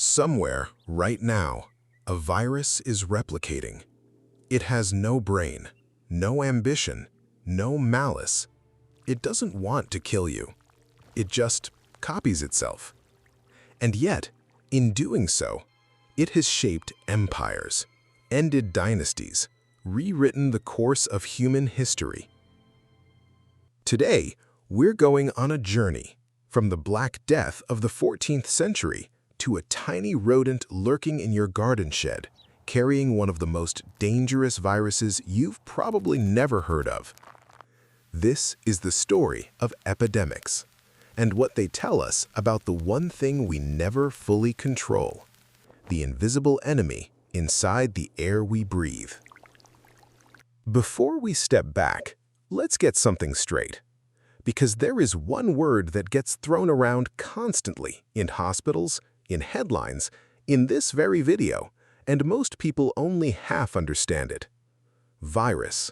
Somewhere, right now, a virus is replicating. It has no brain, no ambition, no malice. It doesn't want to kill you. It just copies itself. And yet, in doing so, it has shaped empires, ended dynasties, rewritten the course of human history. Today, we're going on a journey from the Black Death of the 14th century to a tiny rodent lurking in your garden shed, carrying one of the most dangerous viruses you've probably never heard of. This is the story of epidemics, and what they tell us about the one thing we never fully control, the invisible enemy inside the air we breathe. Before we step back, let's get something straight. Because there is one word that gets thrown around constantly in hospitals, in headlines, in this very video, and most people only half understand it. Virus.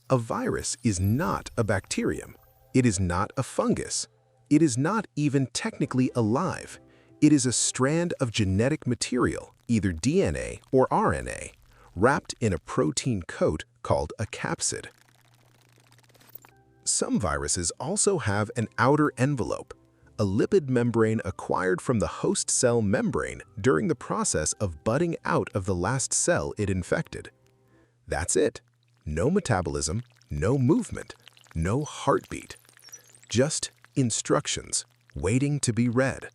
A virus is not a bacterium. It is not a fungus. It is not even technically alive. It is a strand of genetic material, either DNA or RNA, wrapped in a protein coat called a capsid. Some viruses also have an outer envelope, a lipid membrane acquired from the host cell membrane during the process of budding out of the last cell it infected. That's it. No metabolism, no movement, no heartbeat. Just instructions waiting to be read.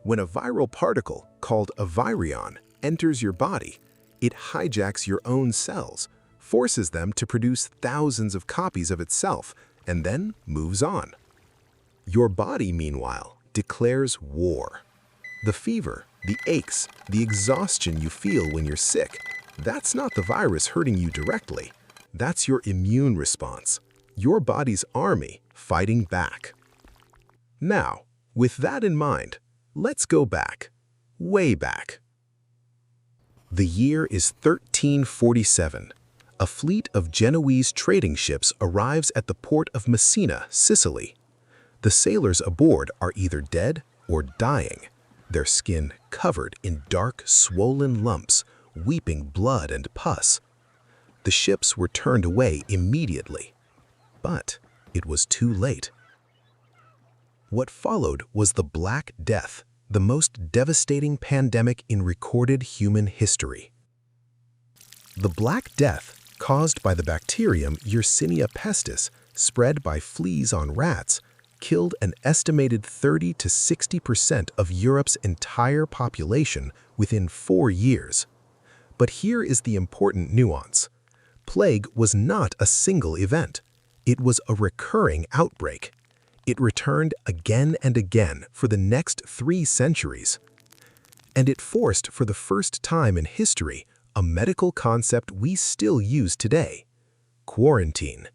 When a viral particle called a virion enters your body, it hijacks your own cells, forces them to produce thousands of copies of itself, and then moves on. Your body, meanwhile, declares war. The fever, the aches, the exhaustion you feel when you're sick, that's not the virus hurting you directly. That's your immune response, your body's army fighting back. Now, with that in mind, let's go back, way back. The year is 1347. A fleet of Genoese trading ships arrives at the port of Messina, Sicily. The sailors aboard are either dead or dying, their skin covered in dark, swollen lumps, weeping blood and pus. The ships were turned away immediately, but it was too late. What followed was the Black Death, the most devastating pandemic in recorded human history. The Black Death, caused by the bacterium Yersinia pestis, spread by fleas on rats, killed an estimated 30 to 60% of Europe's entire population within 4 years. But here is the important nuance. Plague was not a single event. It was a recurring outbreak. It returned again and again for the next 3 centuries. And it forced, for the first time in history, a medical concept we still use today: quarantine.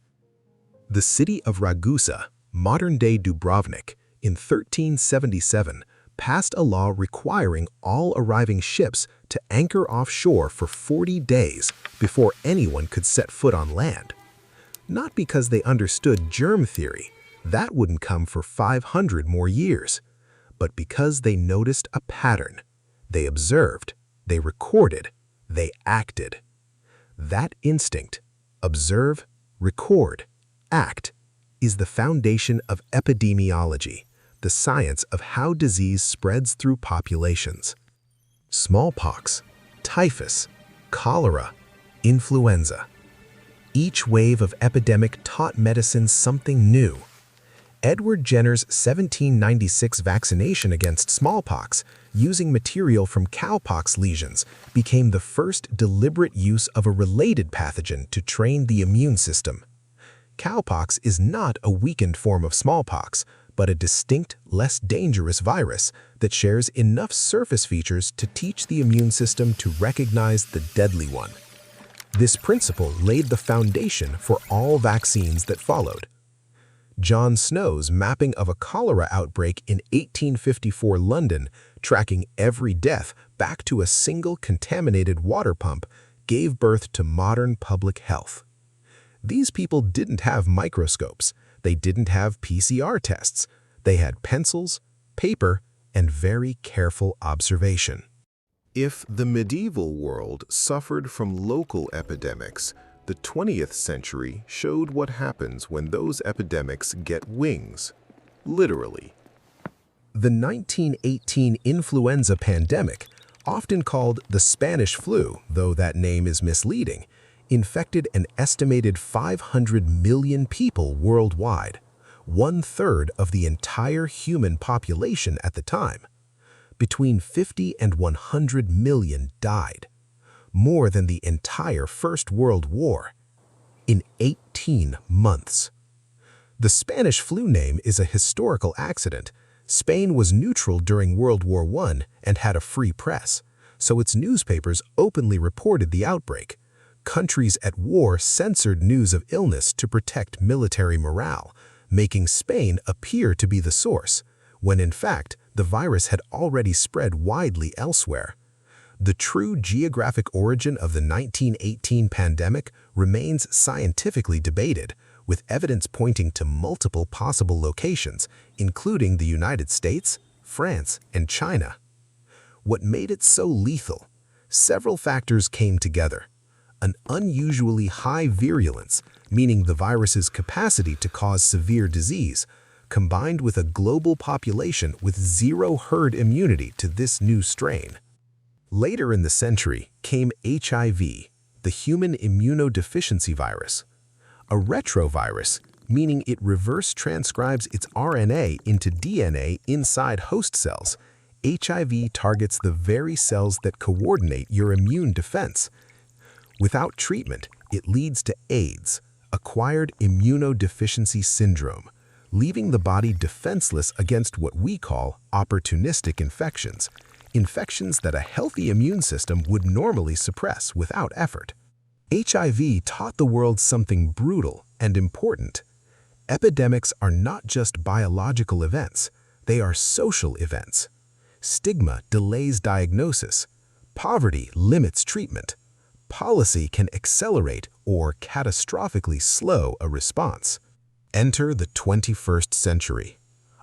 The city of Ragusa, modern-day Dubrovnik, in 1377, passed a law requiring all arriving ships to anchor offshore for 40 days before anyone could set foot on land. Not because they understood germ theory, that wouldn't come for 500 more years, but because they noticed a pattern. They observed, they recorded, they acted. That instinct, observe, record, act, is the foundation of epidemiology, the science of how disease spreads through populations. Smallpox, typhus, cholera, influenza. Each wave of epidemic taught medicine something new. Edward Jenner's 1796 vaccination against smallpox, using material from cowpox lesions, became the first deliberate use of a related pathogen to train the immune system. Cowpox is not a weakened form of smallpox, but a distinct, less dangerous virus that shares enough surface features to teach the immune system to recognize the deadly one. This principle laid the foundation for all vaccines that followed. John Snow's mapping of a cholera outbreak in 1854 London, tracking every death back to a single contaminated water pump, gave birth to modern public health. These people didn't have microscopes. They didn't have PCR tests. They had pencils, paper, and very careful observation. If the medieval world suffered from local epidemics, the 20th century showed what happens when those epidemics get wings, literally. The 1918 influenza pandemic, often called the Spanish flu, though that name is misleading, infected an estimated 500 million people worldwide, 1/3 of the entire human population at the time. Between 50 and 100 million died, more than the entire First World War, in 18 months. The Spanish flu name is a historical accident. Spain was neutral during World War I and had a free press, so its newspapers openly reported the outbreak. Countries at war censored news of illness to protect military morale, making Spain appear to be the source, when in fact the virus had already spread widely elsewhere. The true geographic origin of the 1918 pandemic remains scientifically debated, with evidence pointing to multiple possible locations, including the United States, France, and China. What made it so lethal? Several factors came together. An unusually high virulence, meaning the virus's capacity to cause severe disease, combined with a global population with zero herd immunity to this new strain. Later in the century came HIV, the human immunodeficiency virus. A retrovirus, meaning it reverse transcribes its RNA into DNA inside host cells. HIV targets the very cells that coordinate your immune defense. Without treatment, it leads to AIDS, acquired immunodeficiency syndrome, leaving the body defenseless against what we call opportunistic infections, infections that a healthy immune system would normally suppress without effort. HIV taught the world something brutal and important. Epidemics are not just biological events, they are social events. Stigma delays diagnosis. Poverty limits treatment. Policy can accelerate or catastrophically slow a response. Enter the 21st century,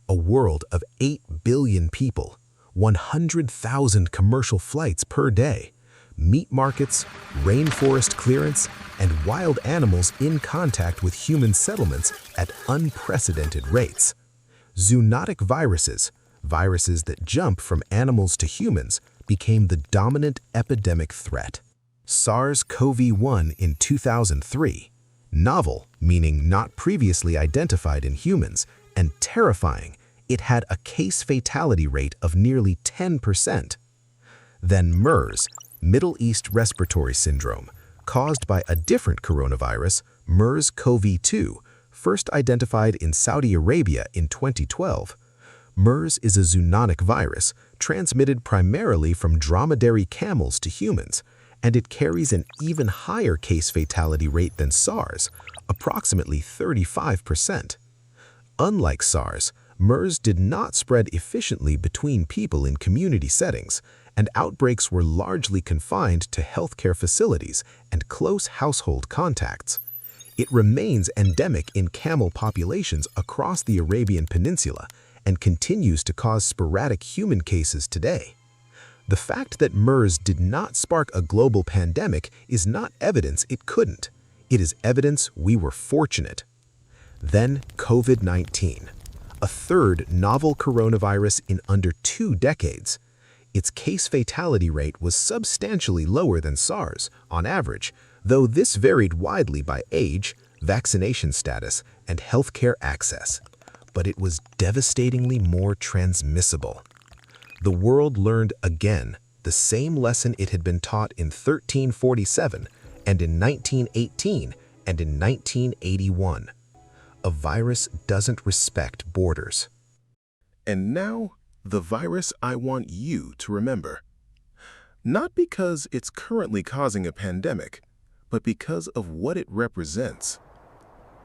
a world of 8 billion people, 100,000 commercial flights per day, meat markets, rainforest clearance, and wild animals in contact with human settlements at unprecedented rates. Zoonotic viruses, viruses that jump from animals to humans, became the dominant epidemic threat. SARS-CoV-1 in 2003, novel, meaning not previously identified in humans, and terrifying, it had a case fatality rate of nearly 10%. Then MERS, Middle East Respiratory Syndrome, caused by a different coronavirus, MERS-CoV-2, first identified in Saudi Arabia in 2012. MERS is a zoonotic virus transmitted primarily from dromedary camels to humans, and it carries an even higher case fatality rate than SARS, approximately 35%. Unlike SARS, MERS did not spread efficiently between people in community settings, and outbreaks were largely confined to healthcare facilities and close household contacts. It remains endemic in camel populations across the Arabian Peninsula and continues to cause sporadic human cases today. The fact that MERS did not spark a global pandemic is not evidence it couldn't. It is evidence we were fortunate. Then COVID-19, a third novel coronavirus in under 2 decades. Its case fatality rate was substantially lower than SARS on average, though this varied widely by age, vaccination status, and healthcare access. But it was devastatingly more transmissible. The world learned again the same lesson it had been taught in 1347 and in 1918 and in 1981. A virus doesn't respect borders. And now, the virus I want you to remember. Not because it's currently causing a pandemic, but because of what it represents.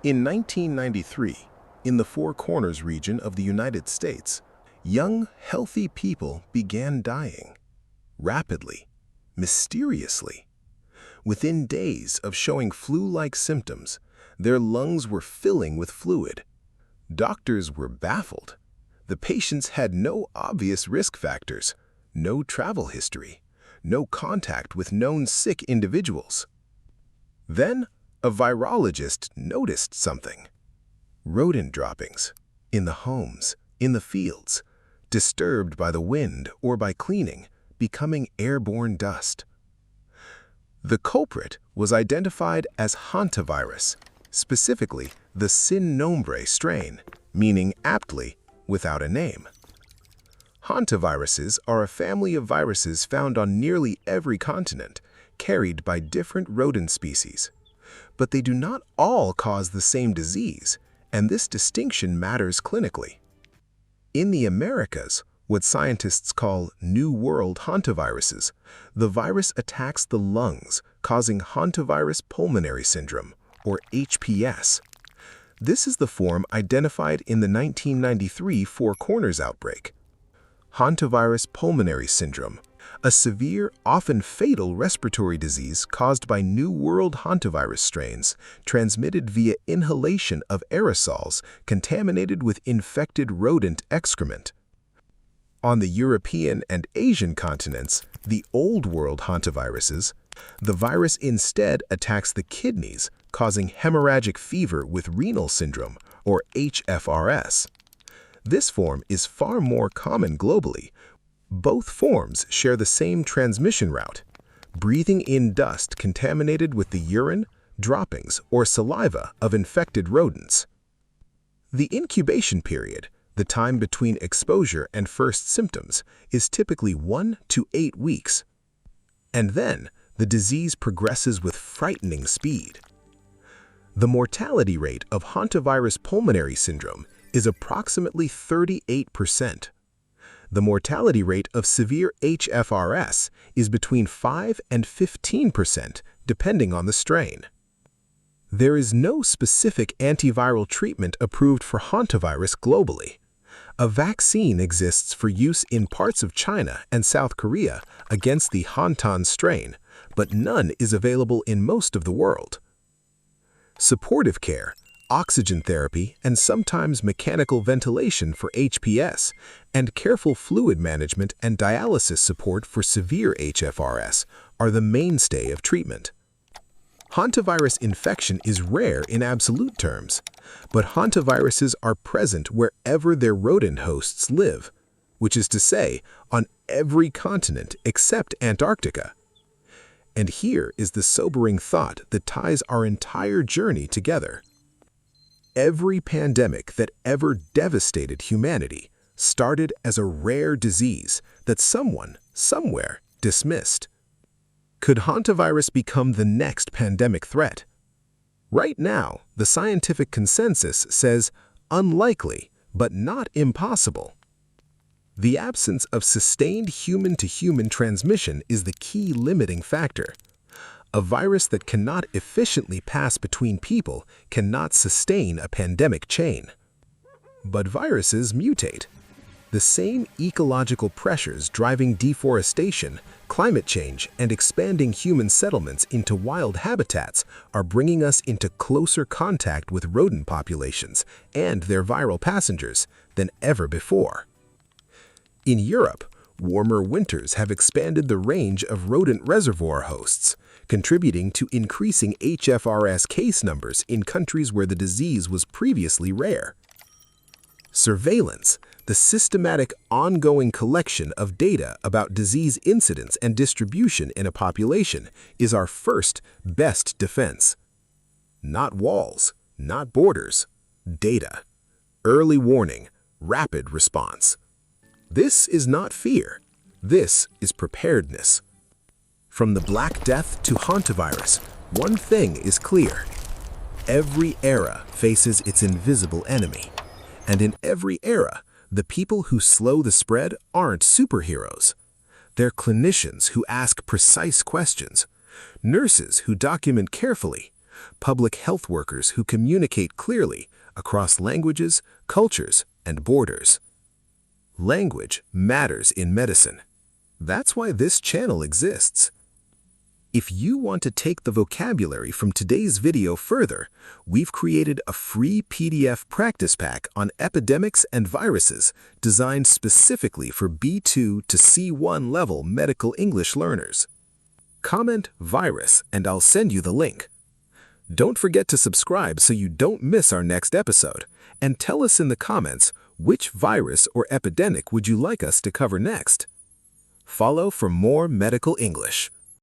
In 1993, in the Four Corners region of the United States, young, healthy people began dying. Rapidly, mysteriously. Within days of showing flu-like symptoms, their lungs were filling with fluid. Doctors were baffled. The patients had no obvious risk factors, no travel history, no contact with known sick individuals. Then, a virologist noticed something. Rodent droppings, in the homes, in the fields, disturbed by the wind or by cleaning, becoming airborne dust. The culprit was identified as Hantavirus, specifically the sin nombre strain, meaning aptly, without a name. Hantaviruses are a family of viruses found on nearly every continent, carried by different rodent species. But they do not all cause the same disease, and this distinction matters clinically. In the Americas, what scientists call New World hantaviruses, the virus attacks the lungs, causing Hantavirus pulmonary syndrome, or HPS. This is the form identified in the 1993 Four Corners outbreak. Hantavirus pulmonary syndrome, a severe, often fatal respiratory disease caused by New World hantavirus strains, transmitted via inhalation of aerosols contaminated with infected rodent excrement. On the European and Asian continents, the Old World hantaviruses, the virus instead attacks the kidneys, causing hemorrhagic fever with renal syndrome, or HFRS. This form is far more common globally. Both forms share the same transmission route, breathing in dust contaminated with the urine, droppings, or saliva of infected rodents. The incubation period, the time between exposure and first symptoms, is typically 1 to 8 weeks. And then, the disease progresses with frightening speed. The mortality rate of Hantavirus pulmonary syndrome is approximately 38%. The mortality rate of severe HFRS is between 5 and 15%, depending on the strain. There is no specific antiviral treatment approved for Hantavirus globally. A vaccine exists for use in parts of China and South Korea against the Hantan strain, but none is available in most of the world. Supportive care, oxygen therapy, and sometimes mechanical ventilation for HPS, and careful fluid management and dialysis support for severe HFRS are the mainstay of treatment. Hantavirus infection is rare in absolute terms, but hantaviruses are present wherever their rodent hosts live, which is to say, on every continent except Antarctica. And here is the sobering thought that ties our entire journey together. Every pandemic that ever devastated humanity started as a rare disease that someone, somewhere, dismissed. Could hantavirus become the next pandemic threat? Right now, the scientific consensus says unlikely, but not impossible. The absence of sustained human-to-human transmission is the key limiting factor. A virus that cannot efficiently pass between people cannot sustain a pandemic chain. But viruses mutate. The same ecological pressures driving deforestation, climate change, and expanding human settlements into wild habitats are bringing us into closer contact with rodent populations and their viral passengers than ever before. In Europe, warmer winters have expanded the range of rodent reservoir hosts, contributing to increasing HFRS case numbers in countries where the disease was previously rare. Surveillance, the systematic ongoing collection of data about disease incidence and distribution in a population, is our first, best defense. Not walls, not borders, data. Early warning, rapid response. This is not fear. This is preparedness. From the Black Death to Hantavirus, one thing is clear. Every era faces its invisible enemy. And in every era, the people who slow the spread aren't superheroes. They're clinicians who ask precise questions, nurses who document carefully, public health workers who communicate clearly across languages, cultures, and borders. Language matters in medicine. That's why this channel exists. If you want to take the vocabulary from today's video further, we've created a free PDF practice pack on epidemics and viruses designed specifically for B2 to C1 level medical English learners. Comment virus and I'll send you the link. Don't forget to subscribe so you don't miss our next episode, and tell us in the comments which virus or epidemic would you like us to cover next. Follow for more medical English.